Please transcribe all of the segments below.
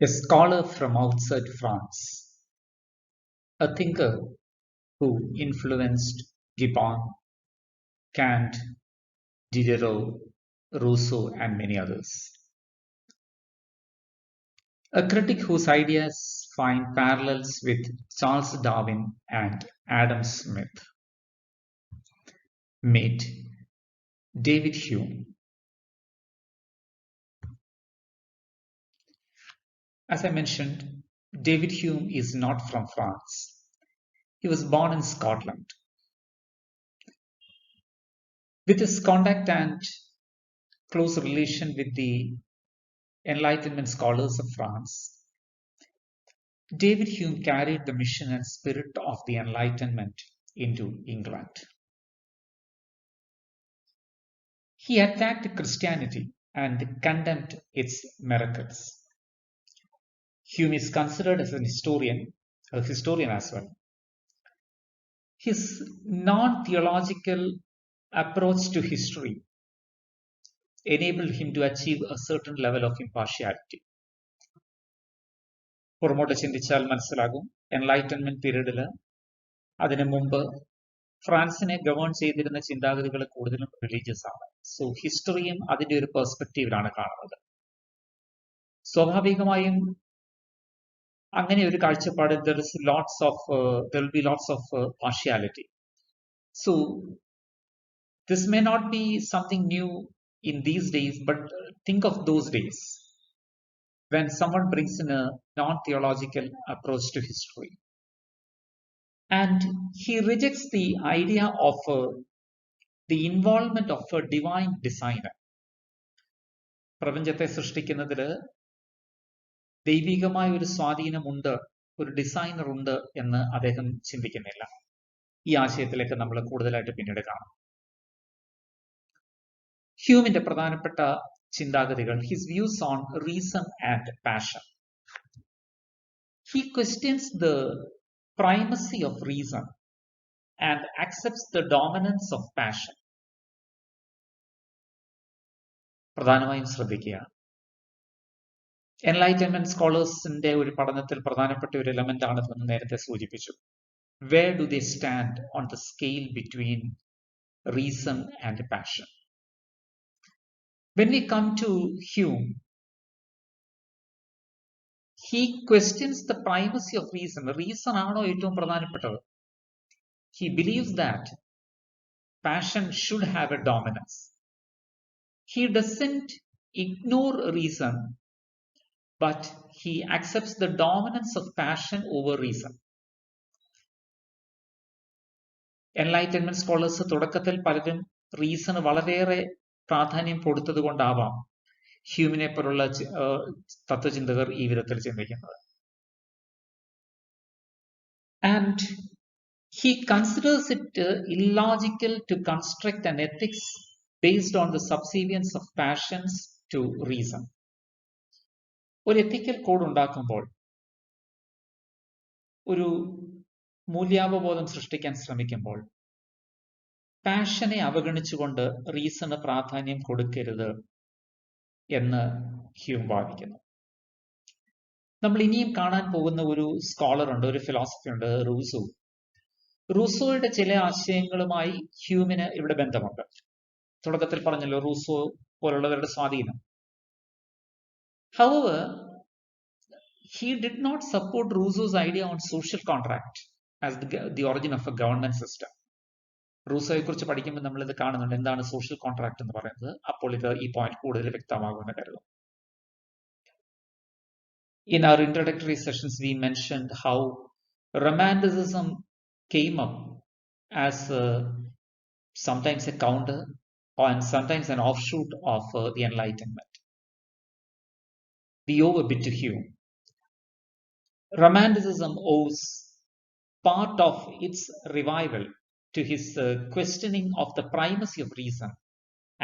A scholar from outside France, a thinker who influenced Gibbon, Kant, Diderot, Rousseau, and many others. A critic whose ideas find parallels with Charles Darwin and Adam Smith. Meet David Hume. As I mentioned, David Hume is not from France. He was born in Scotland. With his contact and close relation with the Enlightenment scholars of France, David Hume carried the mission and spirit of the Enlightenment into England. He attacked Christianity and condemned its miracles. Hume is considered as a historian as well. His non-theological approach to history enabled him to achieve a certain level of impartiality. പുറമോട്ട് ചിന്തിച്ചാൽ മനസ്സിലാകും enlightenment പീരീഡിൽ അതിനു മുമ്പ് ഫ്രാൻസിനെ govern ചെയ്തിരുന്ന ചിന്താഗതികൾ കൂടുതലും religious ആണ്. So ഹിസ്റ്ററിയും അതിന്റെ ഒരു പെർസ്പെക്റ്റീവിലാണ് കാണുന്നത്. സ്വാഭാവികമായും അങ്ങനെ ഒരു കാഴ്ചപ്പാട് there will be lots of partiality. So this may not be something new in these days, but think of those days when someone brings in a non-theological approach to history. And he rejects the idea of the involvement of a divine designer. പ്രപഞ്ചത്തെ സൃഷ്ടിക്കുന്നതിൽ ദൈവികമായ ഒരു സ്വാധീനമുണ്ട്, ഒരു designer ഉണ്ട് എന്ന് അദ്ദേഹം ചിന്തിക്കുന്നില്ല. ഈ ആശയത്തിലേക്ക് നമ്മൾ കൂടുതലായിട്ട് പിന്നീട് കാണാം. ഹ്യൂമിന്റെ പ്രധാനപ്പെട്ട ചിന്താഗതികൾ, his views on reason and passion. He questions the primacy of reason and accepts the dominance of passion. പ്രധാനമായും ശ്രദ്ധിക്കുക, എൻലൈറ്റൻമെന്റ് സ്കോളേഴ്സിന്റെ ഒരു പഠനത്തിൽ പ്രധാനപ്പെട്ട ഒരു എലമെന്റ് ആണെന്ന് നേരത്തെ സൂചിപ്പിച്ചു. Where do they stand on the scale between reason and passion? When we come to Hume, he questions the primacy of reason. Reason ആണോ ഏറ്റവും പ്രധാനപ്പെട്ടത്? He believes that passion should have a dominance. He doesn't ignore reason, but he accepts the dominance of passion over reason. Enlightenment scholars തുടക്കത്തിൽ പലരും reason വളരെയേറെ പ്രാധാന്യം കൊടുത്തത് കൊണ്ടാവാം ഹ്യൂമിനെ പോലുള്ള തത്വചിന്തകർ ഈ വിധത്തിൽ ചിന്തിക്കുന്നത്. And he considers it illogical to construct an ethics based on the subservience of passions to reason. ഒരു എത്തിക്കൽ കോഡ് ഉണ്ടാക്കുമ്പോൾ, ഒരു മൂല്യാവബോധം സൃഷ്ടിക്കാൻ ശ്രമിക്കുമ്പോൾ, പാഷനെ അവഗണിച്ചുകൊണ്ട് റീസണ് പ്രാധാന്യം കൊടുക്കരുത് എന്ന് ഹ്യൂം വാദിക്കുന്നു. നമ്മൾ ഇനിയും കാണാൻ പോകുന്ന ഒരു സ്കോളർ ഉണ്ട്, ഒരു ഫിലോസഫി ഉണ്ട്, റൂസോ. റൂസോയുടെ ചില ആശയങ്ങളുമായി ഹ്യൂമിന് ഇവിടെ ബന്ധമുണ്ട്. തുടക്കത്തിൽ പറഞ്ഞല്ലോ റൂസോ പോലുള്ളവരുടെ സ്വാധീനം. However, he did not support Rousseau's idea on social contract as the origin of a governance system. റൂസോയെ കുറിച്ച് പഠിക്കുമ്പോൾ നമ്മൾ ഇത് കാണുന്നുണ്ട്, എന്താണ് സോഷ്യൽ കോൺട്രാക്ട് എന്ന് പറയുന്നത്. അപ്പോൾ ഇത് ഈ പോയിന്റ് കൂടുതൽ വ്യക്തമാകുമെന്ന് കരുതും. In our introductory sessions, we mentioned how Romanticism came up as sometimes a counter and sometimes an offshoot of the Enlightenment. We owe a bit to Hume. Romanticism owes part of its revival to his questioning of the primacy of reason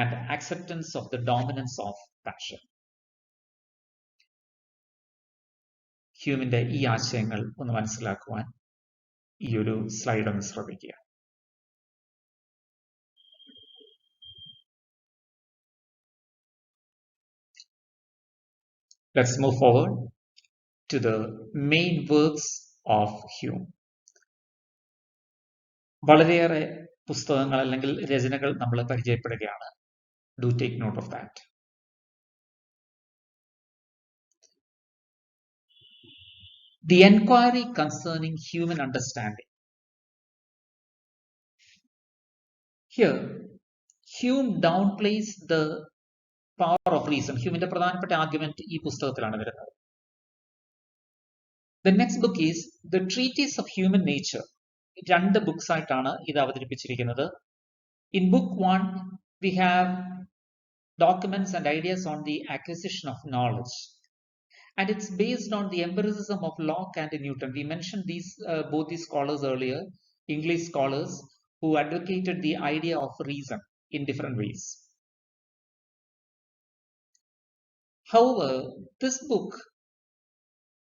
and acceptance of the dominance of passion. ഹ്യൂമിന്റെ ഈ ആശയങ്ങൾ ഒന്ന് മനസ്സിലാക്കുവാൻ ഈ ഒരു slide ഒന്ന് ശ്രദ്ധിക്കുക. Let's move forward. to the main works of Hume. വളരെയേറെ പുസ്തകങ്ങൾ അല്ലെങ്കിൽ രചനകൾ നമ്മൾ പരിചയപ്പെടുകയാണ്. Do take note of that. The Enquiry Concerning Human Understanding. Here, Hume downplays the power of reason. Humeന്റെ പ്രധാനപ്പെട്ട ആർഗ്യുമെന്റ് ഈ പുസ്തകത്തിലാണ് വരുന്നത്. The next book is The Treatise of Human Nature. രണ്ട് books ആയിട്ടാണ് ഇത് അവതരിപ്പിച്ചിരിക്കുന്നത്. In book 1, we have documents and ideas on the acquisition of knowledge. And it's based on the empiricism of Locke and Newton. We mentioned both these scholars earlier, English scholars who advocated the idea of reason in different ways. However, this book,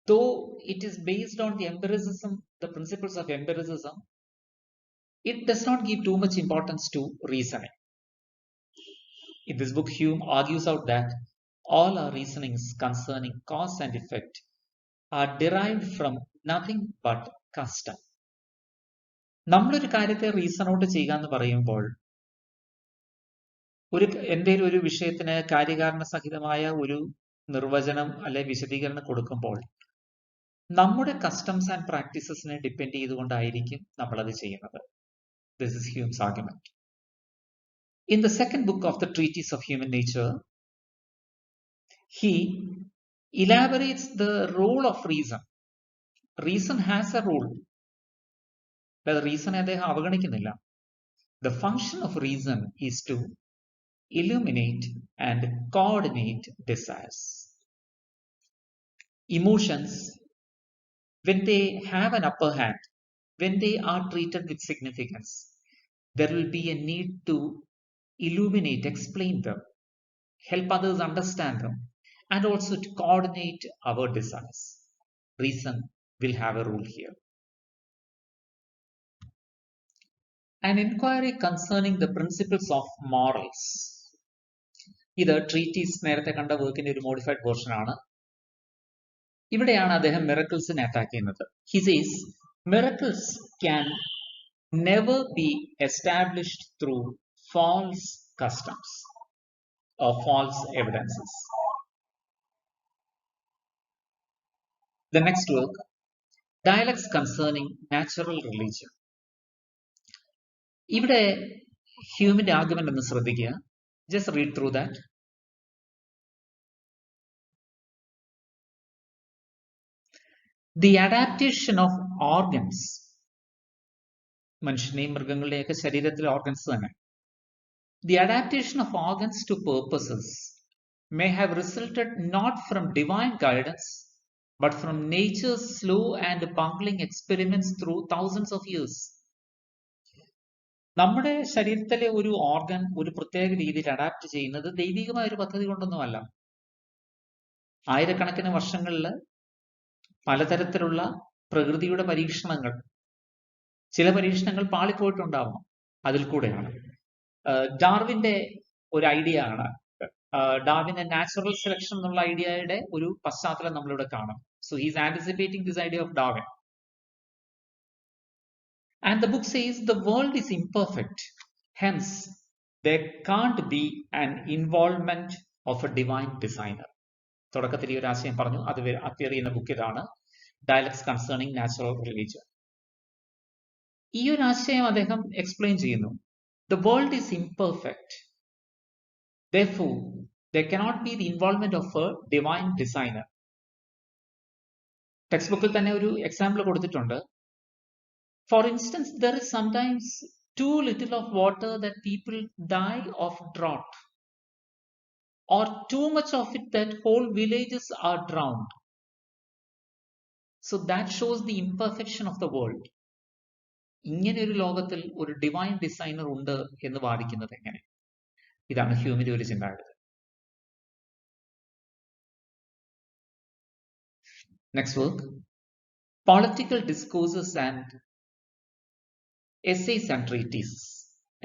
though it is based on the empiricism, the principles of empiricism, it does not give too much importance to reasoning. In this book, Hume argues out that all our reasonings concerning cause and effect are derived from nothing but custom. നമ്മളൊരു കാര്യത്തെ reason out ചെയ്യുക എന്ന് പറയുമ്പോൾ എന്തെങ്കിലും ഒരു വിഷയത്തിന് കാര്യകാരണ സഹിതമായ ഒരു നിർവചനം അല്ലെ വിശദീകരണം കൊടുക്കുമ്പോൾ നമ്മുടെ കസ്റ്റംസ് ആൻഡ് പ്രാക്ടീസസിനെ ഡിപ്പെൻഡ് ചെയ്തുകൊണ്ടായിരിക്കും നമ്മളത് ചെയ്യുന്നത്. This is Hume's argument. In the second book of the Treatise of Human Nature, he elaborates the role of reason. Reason has a role. But reason അദ്ദേഹം അവഗണിക്കുന്നില്ല. The function of reason is to illuminate and coordinate desires. Emotions, when they have an upper hand, when they are treated with significance, there will be a need to illuminate, explain them, help others understand them, and also to coordinate our desires. Reason will have a role here. An inquiry concerning the principles of morals. ഇത് treaties നേരത്തെ കണ്ട വർക്കിന്റെ ഒരു modified version ആണ്. ഇവിടെയാണ് അദ്ദേഹം മിറക്കിൾസിനെ attack ചെയ്യുന്നത്. He says miracles can never be established through false customs or false evidences. The next work, Dialects Concerning Natural Religion. ഇവിടെ ഹ്യൂമിന്റെ ആർഗ്യുമെന്റ് ഒന്ന് ശ്രദ്ധിക്കുക. Just read through that. The adaptation of organs. മനുഷ്യനെയും മൃഗങ്ങളുടെയൊക്കെ ശരീരത്തിലെ organs തന്നെ. The adaptation of organs to purposes may have resulted not from divine guidance, but from nature's slow and bungling experiments through thousands of years. നമ്മുടെ ശരീരത്തിലെ ഒരു organ ഒരു പ്രത്യേക രീതിയിൽ adapt ചെയ്യുന്നത് ദൈവികമായ ഒരു പദ്ധതി കൊണ്ടൊന്നുമല്ല. ആയിരക്കണക്കിന് വർഷങ്ങളിൽ പലതരത്തിലുള്ള പ്രകൃതിയുടെ പരീക്ഷണങ്ങൾ, ചില പരീക്ഷണങ്ങൾ പാളിപ്പോയിട്ടുണ്ടാവാം, അതിൽ കൂടെയാണ്. ഡാർവിന്റെ ഒരു ഐഡിയ ആണ്. ഡാർവിന്റെ നാച്ചുറൽ സെലക്ഷൻ എന്നുള്ള ഐഡിയയുടെ ഒരു പശ്ചാത്തലം നമ്മളിവിടെ കാണാം. So he's anticipating this idea of Darwin. And the book says the world is imperfect, hence there can't be an involvement of a divine designer. തുടക്കത്തിൽ ഈ ഒരു ആശയം പറഞ്ഞു. അത് അപ്പിയർ ചെയ്യുന്ന ബുക്ക് ഇതാണ്, ഡയലക്ട്സ് കൺസേണിംഗ് നാച്ചുറൽ റിലീജിയൻ. ഈ ഒരു ആശയം അദ്ദേഹം എക്സ്പ്ലെയിൻ ചെയ്യുന്നു. The world is imperfect, therefore there cannot be the involvement of a divine designer. Text ബുക്കിൽ തന്നെ ഒരു എക്സാമ്പിൾ കൊടുത്തിട്ടുണ്ട്. For instance, there is sometimes too little of water that people die of drought, or too much of it that whole villages are drowned. So that shows the imperfection of the world. ഇങ്ങനെ ഒരു ലോകത്തിൽ ഒരു divine designer ഉണ്ട് എന്ന് വാദിക്കുന്നത് എങ്ങനെ? ഇതാണ് ഹ്യൂമിന്റെ ഒരു ചിന്താഗതി. Next work, Political Discourses and Essays and Treatises.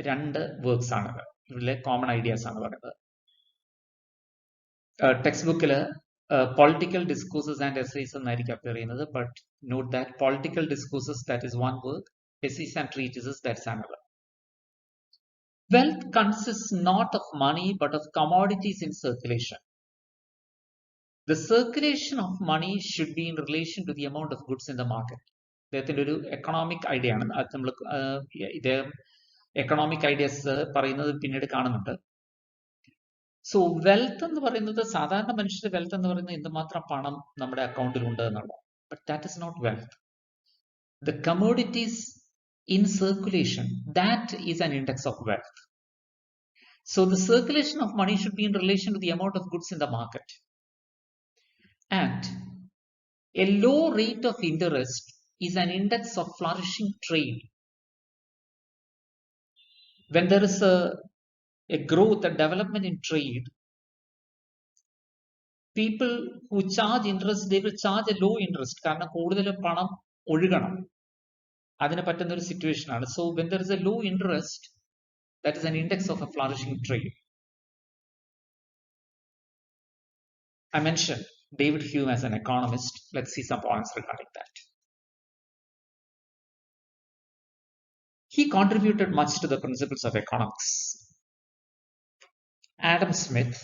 രണ്ട് വർക്ക്സ് ആണത്. ഇതിലെ കോമൺ ഐഡിയാസ് ആണ് പറയുന്നത്. ടെക്സ്റ്റ് ബുക്കിൽ political discourses and essays എന്നായിരിക്കും appear ചെയ്യുന്നത്, but note that political discourses, that is one work, essays and treatises, that's another. Wealth consists not of money but of commodities in circulation. The circulation of money should be in relation to the amount of goods in the market. ഇദ്ദേഹത്തിൻ്റെ ഒരു economic idea ആണ്. അത് നമ്മൾ ഇദ്ദേഹം economic ideas പറയുന്നത് പിന്നീട് കാണുന്നുണ്ട്. So wealth എന്ന് പറയുന്നത്, സാധാരണ മനുഷ്യരുടെ വെൽത്ത് എന്ന് പറയുന്നത് എന്തുമാത്രം പണം നമ്മുടെ അക്കൗണ്ടിൽ ഉണ്ട് എന്നുള്ളത്. But that is not wealth. The commodities in circulation, that is an index of wealth. So the circulation of money should be in relation to the amount of goods in the market. And a low rate of interest is an index of flourishing trade. When there is a growth, a development in trade, people who charge interest, they will charge a low interest. കാരണം കൂടുതൽ പണം ഒഴുകണം, അതിന് പറ്റുന്ന ഒരു situation ആണ്. So when there is a low interest, that is an index of a flourishing trade. I mentioned David Hume as an economist. Let's see some points regarding that. He contributed much to the principles of economics. Adam Smith,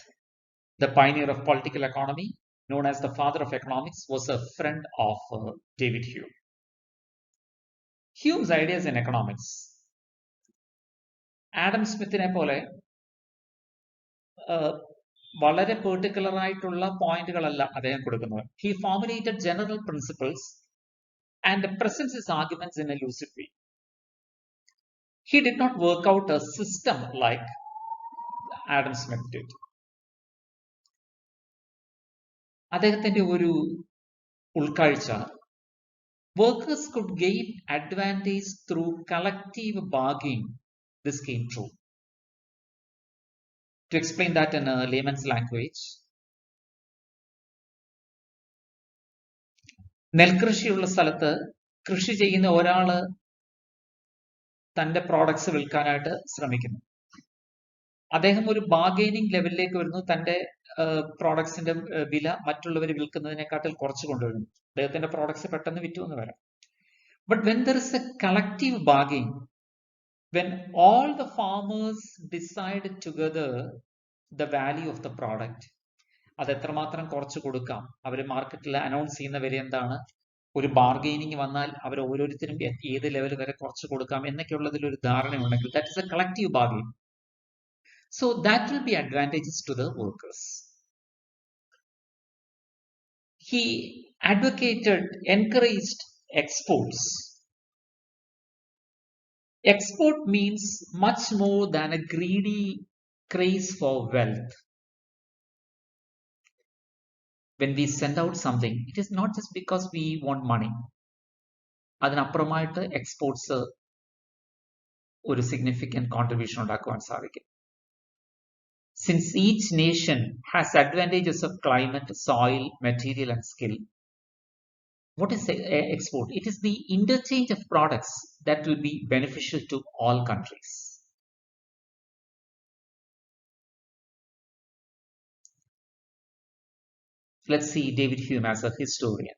the pioneer of political economy, known as the father of economics, was a friend of David Hume. Hume's ideas in economics, Adam സ്മിത്തിനെ പോലെ വളരെ particular ആയിട്ടുള്ള പോയിന്റുകളല്ല അദ്ദേഹം കൊടുക്കുന്നത്. He formulated general principles and presents his arguments in a lucid way. He did not work out a system like Adam Smith did. അദ്ദേഹത്തിന്റെ ഒരു ഉൾക്കാഴ്ച, workers could gain advantage through collective bargaining. This came true. To explain that in a layman's language, നെൽകൃഷിയുള്ള സ്ഥലത്ത് കൃഷി ചെയ്യുന്ന ഒരാള് തന്റെ products വിൽക്കാനായിട്ട് ശ്രമിക്കുന്നു. അദ്ദേഹം ഒരു ബാർഗെയിനിങ് ലെവലിലേക്ക് വരുന്നു. തന്റെ പ്രോഡക്ട്സിന്റെ വില മറ്റുള്ളവർ വിൽക്കുന്നതിനെക്കാട്ടിൽ കുറച്ച് കൊണ്ടുവരുന്നു. അദ്ദേഹത്തിന്റെ പ്രോഡക്ട്സ് പെട്ടെന്ന് വിറ്റു എന്ന് വരാം. But when there is A collective bargain, when all the farmers decide together the value of the product, അത് എത്രമാത്രം കുറച്ച് കൊടുക്കാം, അവർ മാർക്കറ്റിൽ അനൗൺസ് ചെയ്യുന്ന വില എന്താണ്, ഒരു ബാർഗെയിനിങ് വന്നാൽ അവർ ഓരോരുത്തരും ഏത് ലെവൽ വരെ കുറച്ച് കൊടുക്കാം എന്നൊക്കെയുള്ളതിൽ ഒരു ധാരണയുണ്ടെങ്കിൽ, that is a collective bargain. So that will be advantageous to the workers. He advocated, encouraged exports. Export means much more than a greedy craze for wealth. When we send out something, it is not just because we want money. അതിനപ്പുറമായിട്ട് exports ഒരു significant contribution ഉണ്ടാക്കുവാൻ സാധിക്കും. Since each nation has advantages of climate, soil, material and skill, what is export? It is the interchange of products that will be beneficial to all countries. Let's see David Hume as a historian.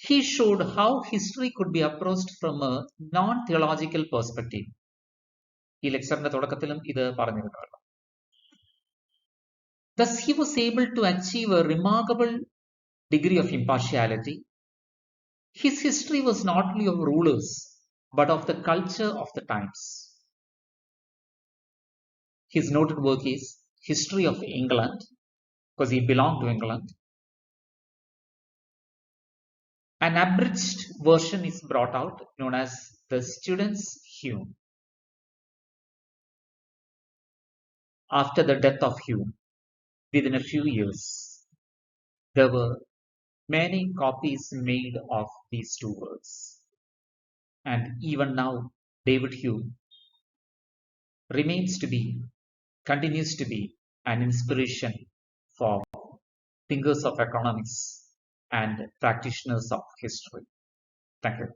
He showed how history could be approached from a non-theological perspective. ഈ ലെക്ചറിന്റെ തുടക്കത്തിലും ഇത് പറഞ്ഞിരുന്നല്ലോ. Thus he was able to achieve a remarkable degree of impartiality. His history was not only of rulers, but of the culture of the times. His noted work is History of England, because he belonged to England. An abridged version is brought out, known as The Student's Hume. After the death of Hume, within a few years, there were many copies made of these two works. And even now, David Hume continues to be an inspiration for thinkers of economics and practitioners of history. Thank you.